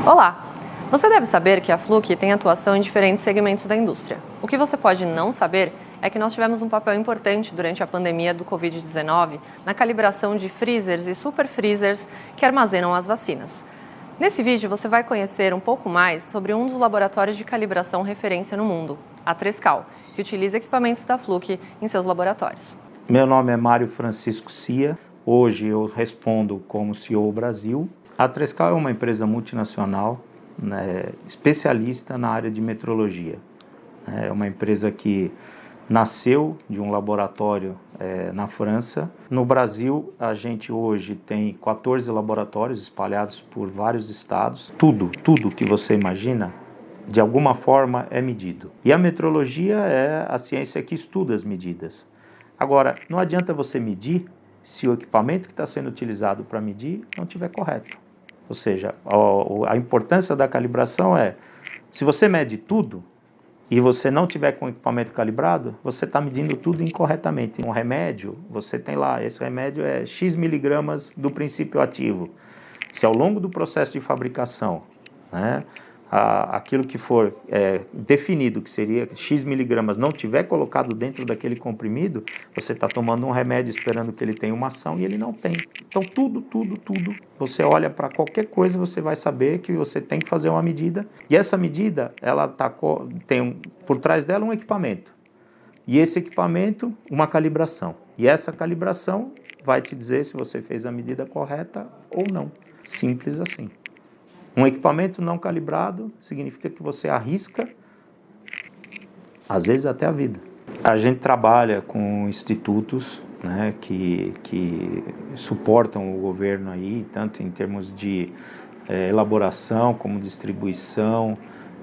Olá! Você deve saber que a Fluke tem atuação em diferentes segmentos da indústria. O que você pode não saber é que nós tivemos um papel importante durante a pandemia do Covid-19 na calibração de freezers e super freezers que armazenam as vacinas. Nesse vídeo você vai conhecer um pouco mais sobre um dos laboratórios de calibração referência no mundo, a Trescal, que utiliza equipamentos da Fluke em seus laboratórios. Meu nome é Mário Francisco Cia, hoje eu respondo como CEO Brasil. A Trescal é uma empresa multinacional, especialista na área de metrologia. É uma empresa que nasceu de um laboratório na França. No Brasil, a gente hoje tem 14 laboratórios espalhados por vários estados. Tudo que você imagina, de alguma forma é medido. E a metrologia é a ciência que estuda as medidas. Agora, não adianta você medir se o equipamento que está sendo utilizado para medir não estiver correto. Ou seja, a importância da calibração é, se você mede tudo e você não tiver com o equipamento calibrado, você está medindo tudo incorretamente. Um remédio, você tem lá, esse remédio é X miligramas do princípio ativo. Se ao longo do processo de fabricação, aquilo que for definido que seria X miligramas não tiver colocado dentro daquele comprimido, você está tomando um remédio esperando que ele tenha uma ação e ele não tem. Então tudo, você olha para qualquer coisa, você vai saber que você tem que fazer uma medida, e essa medida, ela tem por trás dela um equipamento, e esse equipamento, uma calibração, e essa calibração vai te dizer se você fez a medida correta ou não, simples assim. Um equipamento não calibrado significa que você arrisca, às vezes até a vida. A gente trabalha com institutos que suportam o governo aí, tanto em termos de elaboração como distribuição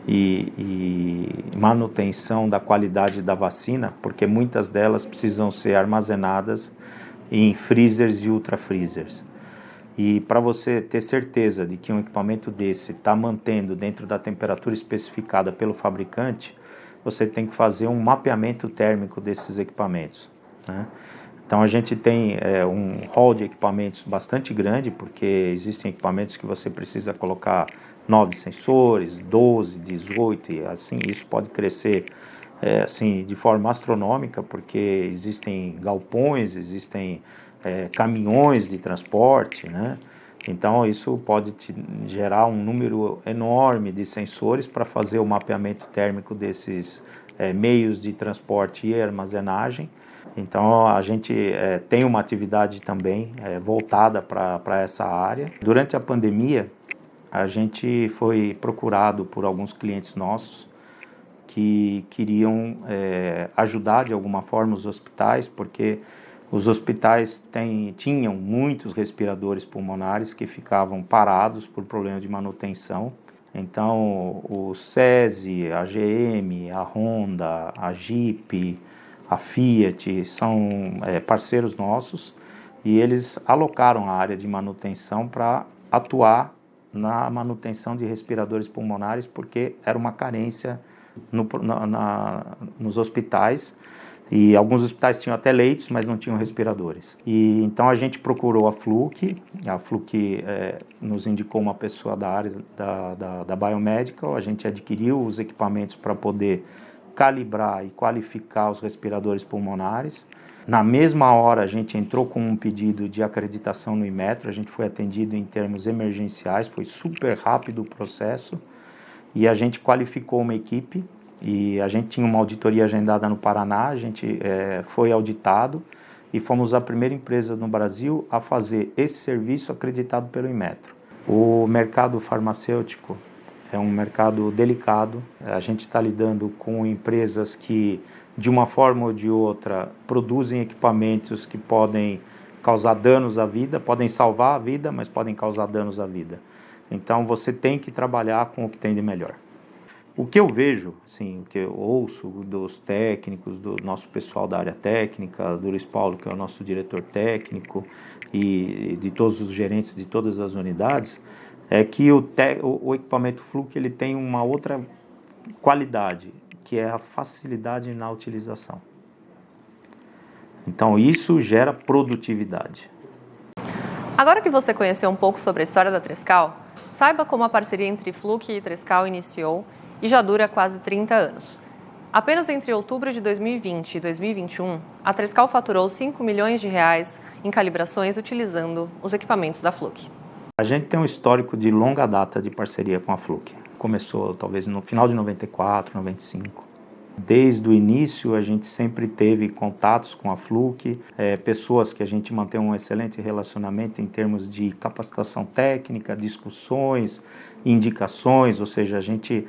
e manutenção da qualidade da vacina, porque muitas delas precisam ser armazenadas em freezers e ultra freezers. E para você ter certeza de que um equipamento desse está mantendo dentro da temperatura especificada pelo fabricante, você tem que fazer um mapeamento térmico desses equipamentos. Então a gente tem um hall de equipamentos bastante grande, porque existem equipamentos que você precisa colocar 9 sensores, 12, 18, e assim isso pode crescer de forma astronômica, porque existem galpões, existem caminhões de transporte, Então isso pode gerar um número enorme de sensores para fazer o mapeamento térmico desses meios de transporte e armazenagem. Então a gente tem uma atividade também voltada para essa área. Durante a pandemia, a gente foi procurado por alguns clientes nossos que queriam ajudar de alguma forma os hospitais, porque os hospitais tinham muitos respiradores pulmonares que ficavam parados por problema de manutenção. Então, o SESI, a GM, a Honda, a Jeep, a Fiat são parceiros nossos, e eles alocaram a área de manutenção para atuar na manutenção de respiradores pulmonares, porque era uma carência nos hospitais. E alguns hospitais tinham até leitos, mas não tinham respiradores. E então a gente procurou a Fluke nos indicou uma pessoa da área da Biomedical, a gente adquiriu os equipamentos para poder calibrar e qualificar os respiradores pulmonares. Na mesma hora a gente entrou com um pedido de acreditação no Inmetro, a gente foi atendido em termos emergenciais, foi super rápido o processo, e a gente qualificou uma equipe. E a gente tinha uma auditoria agendada no Paraná, a gente foi auditado e fomos a primeira empresa no Brasil a fazer esse serviço acreditado pelo Inmetro. O mercado farmacêutico é um mercado delicado, a gente está lidando com empresas que, de uma forma ou de outra, produzem equipamentos que podem causar danos à vida, podem salvar a vida, mas podem causar danos à vida. Então você tem que trabalhar com o que tem de melhor. O que eu vejo, o que eu ouço dos técnicos, do nosso pessoal da área técnica, do Luiz Paulo, que é o nosso diretor técnico, e de todos os gerentes de todas as unidades, é que o equipamento Fluke ele tem uma outra qualidade, que é a facilidade na utilização. Então isso gera produtividade. Agora que você conheceu um pouco sobre a história da Trescal, Saiba como a parceria entre Fluke e Trescal iniciou e já dura quase 30 anos. Apenas entre outubro de 2020 e 2021, a Trescal faturou R$ 5 milhões em calibrações utilizando os equipamentos da Fluke. A gente tem um histórico de longa data de parceria com a Fluke. Começou talvez no final de 94, 95. Desde o início a gente sempre teve contatos com a Fluke, pessoas que a gente mantém um excelente relacionamento em termos de capacitação técnica, discussões, indicações, ou seja, a gente,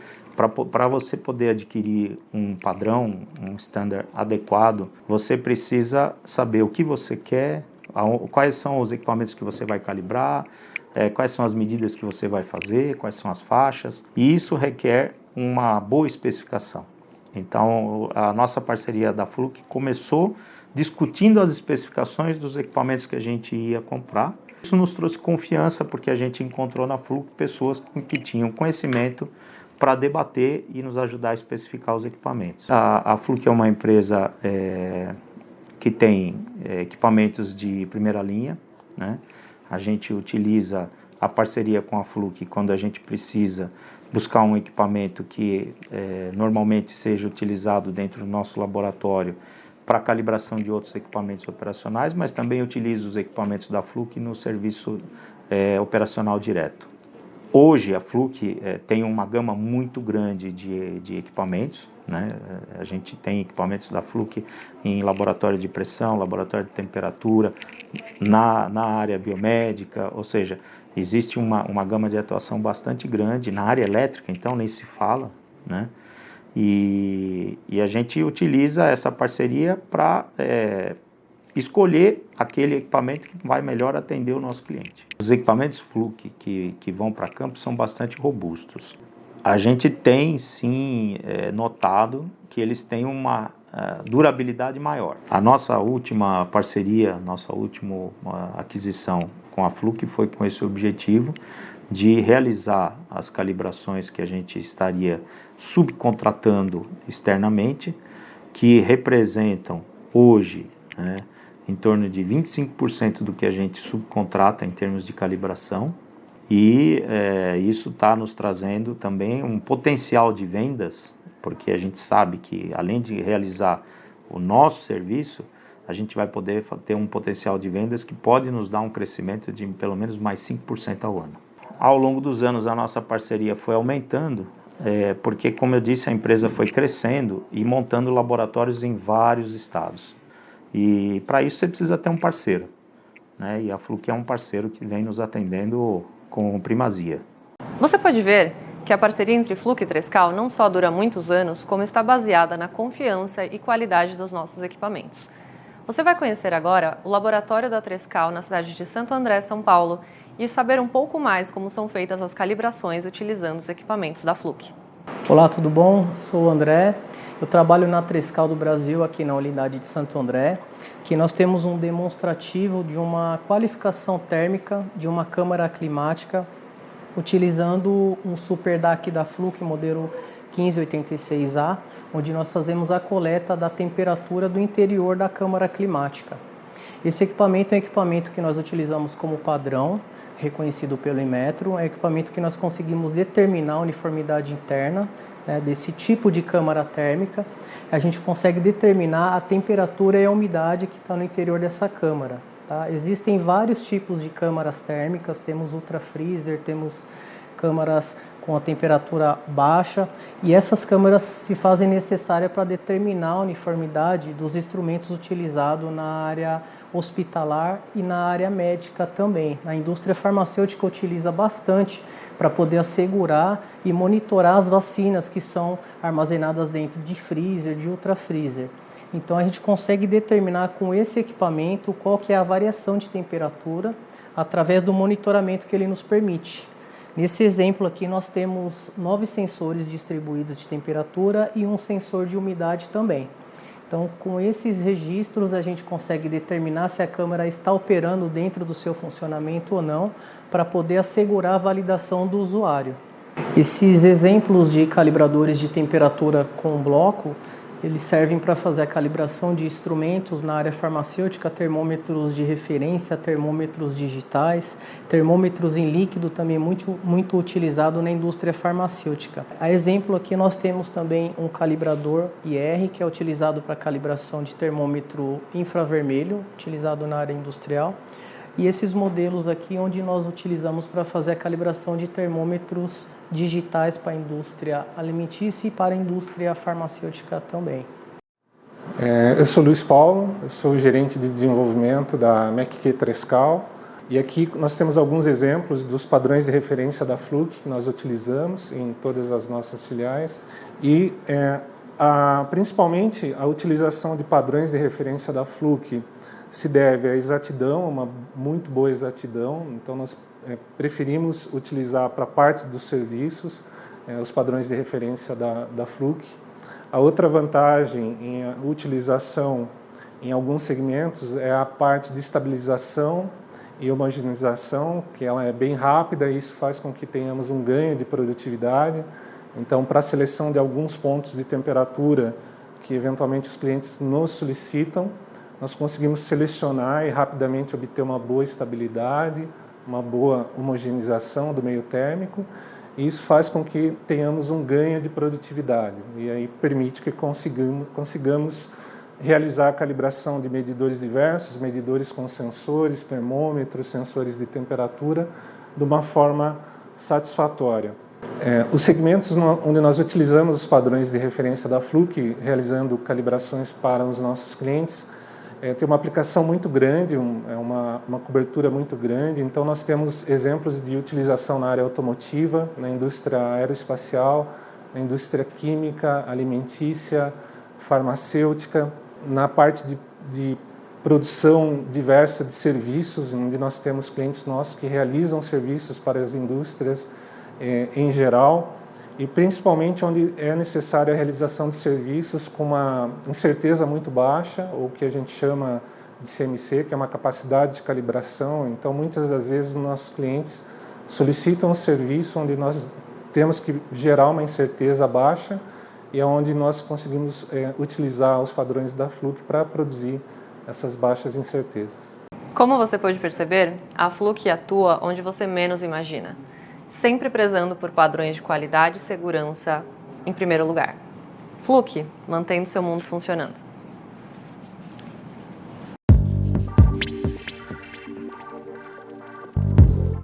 para você poder adquirir um padrão, um standard adequado, você precisa saber o que você quer, quais são os equipamentos que você vai calibrar, quais são as medidas que você vai fazer, quais são as faixas, e isso requer uma boa especificação. Então, a nossa parceria da Fluke começou discutindo as especificações dos equipamentos que a gente ia comprar. Isso nos trouxe confiança porque a gente encontrou na Fluke pessoas que tinham conhecimento para debater e nos ajudar a especificar os equipamentos. A Fluke é uma empresa que tem equipamentos de primeira linha, né? A gente utiliza a parceria com a Fluke quando a gente precisa buscar um equipamento que normalmente seja utilizado dentro do nosso laboratório para calibração de outros equipamentos operacionais, mas também utiliza os equipamentos da Fluke no serviço operacional direto. Hoje a Fluke tem uma gama muito grande de equipamentos, né? A gente tem equipamentos da Fluke em laboratório de pressão, laboratório de temperatura, na área biomédica, ou seja, existe uma gama de atuação bastante grande. Na área elétrica, então, nem se fala, né? E a gente utiliza essa parceria para escolher aquele equipamento que vai melhor atender o nosso cliente. Os equipamentos Fluke que vão para campo são bastante robustos. A gente tem, sim, notado que eles têm uma durabilidade maior. A nossa última parceria, nossa última aquisição com a Fluke foi com esse objetivo de realizar as calibrações que a gente estaria subcontratando externamente, que representam hoje, né, em torno de 25% do que a gente subcontrata em termos de calibração. E isso está nos trazendo também um potencial de vendas, porque a gente sabe que, além de realizar o nosso serviço, a gente vai poder ter um potencial de vendas que pode nos dar um crescimento de pelo menos mais 5% ao ano. Ao longo dos anos, a nossa parceria foi aumentando, porque, como eu disse, a empresa foi crescendo e montando laboratórios em vários estados. E para isso você precisa ter um parceiro, né? E a Fluke é um parceiro que vem nos atendendo com primazia. Você pode ver que a parceria entre Fluke e Trescal não só dura muitos anos, como está baseada na confiança e qualidade dos nossos equipamentos. Você vai conhecer agora o laboratório da Trescal na cidade de Santo André, São Paulo, e saber um pouco mais como são feitas as calibrações utilizando os equipamentos da Fluke. Olá, tudo bom? Sou o André, eu trabalho na Trescal do Brasil, aqui na unidade de Santo André, que nós temos um demonstrativo de uma qualificação térmica de uma câmara climática utilizando um Super DAC da Fluke, modelo 1586A, onde nós fazemos a coleta da temperatura do interior da câmara climática. Esse equipamento é um equipamento que nós utilizamos como padrão, reconhecido pelo Inmetro, é um equipamento que nós conseguimos determinar a uniformidade interna, né, desse tipo de câmara térmica. A gente consegue determinar a temperatura e a umidade que está no interior dessa câmara. Tá? Existem vários tipos de câmaras térmicas, temos ultrafreezer, temos câmaras com a temperatura baixa, e essas câmaras se fazem necessárias para determinar a uniformidade dos instrumentos utilizados na área hospitalar e na área médica também. A indústria farmacêutica utiliza bastante para poder assegurar e monitorar as vacinas que são armazenadas dentro de freezer, de ultrafreezer. Então a gente consegue determinar com esse equipamento qual que é a variação de temperatura através do monitoramento que ele nos permite. Nesse exemplo aqui nós temos 9 sensores distribuídos de temperatura e um sensor de umidade também. Então, com esses registros, a gente consegue determinar se a câmara está operando dentro do seu funcionamento ou não, para poder assegurar a validação do usuário. Esses exemplos de calibradores de temperatura com bloco, Eles servem para fazer a calibração de instrumentos na área farmacêutica, termômetros de referência, termômetros digitais, termômetros em líquido também muito utilizado na indústria farmacêutica. A exemplo aqui nós temos também um calibrador IR, que é utilizado para calibração de termômetro infravermelho, utilizado na área industrial. E esses modelos aqui onde nós utilizamos para fazer a calibração de termômetros digitais para a indústria alimentícia e para a indústria farmacêutica também. Eu sou Luiz Paulo, eu sou gerente de desenvolvimento da MECQ Trescal e aqui nós temos alguns exemplos dos padrões de referência da Fluke que nós utilizamos em todas as nossas filiais e principalmente a utilização de padrões de referência da Fluke se deve à exatidão, uma muito boa exatidão, então nós preferimos utilizar para parte dos serviços os padrões de referência da Fluke. A outra vantagem em utilização em alguns segmentos é a parte de estabilização e homogeneização, que ela é bem rápida e isso faz com que tenhamos um ganho de produtividade. Então, para a seleção de alguns pontos de temperatura que eventualmente os clientes nos solicitam, nós conseguimos selecionar e rapidamente obter uma boa estabilidade, uma boa homogeneização do meio térmico, e isso faz com que tenhamos um ganho de produtividade, e aí permite que consigamos realizar a calibração de medidores diversos, medidores com sensores, termômetros, sensores de temperatura, de uma forma satisfatória. Os segmentos onde nós utilizamos os padrões de referência da Fluke, realizando calibrações para os nossos clientes, tem uma aplicação muito grande, uma cobertura muito grande. Então, nós temos exemplos de utilização na área automotiva, na indústria aeroespacial, na indústria química, alimentícia, farmacêutica, na parte de produção diversa de serviços, onde nós temos clientes nossos que realizam serviços para as indústrias em geral, e principalmente onde é necessária a realização de serviços com uma incerteza muito baixa, ou que a gente chama de CMC, que é uma capacidade de calibração. Então, muitas das vezes, os nossos clientes solicitam um serviço onde nós temos que gerar uma incerteza baixa e é onde nós conseguimos utilizar os padrões da Fluke para produzir essas baixas incertezas. Como você pode perceber, a Fluke atua onde você menos imagina, sempre prezando por padrões de qualidade e segurança em primeiro lugar. Fluke, mantendo seu mundo funcionando.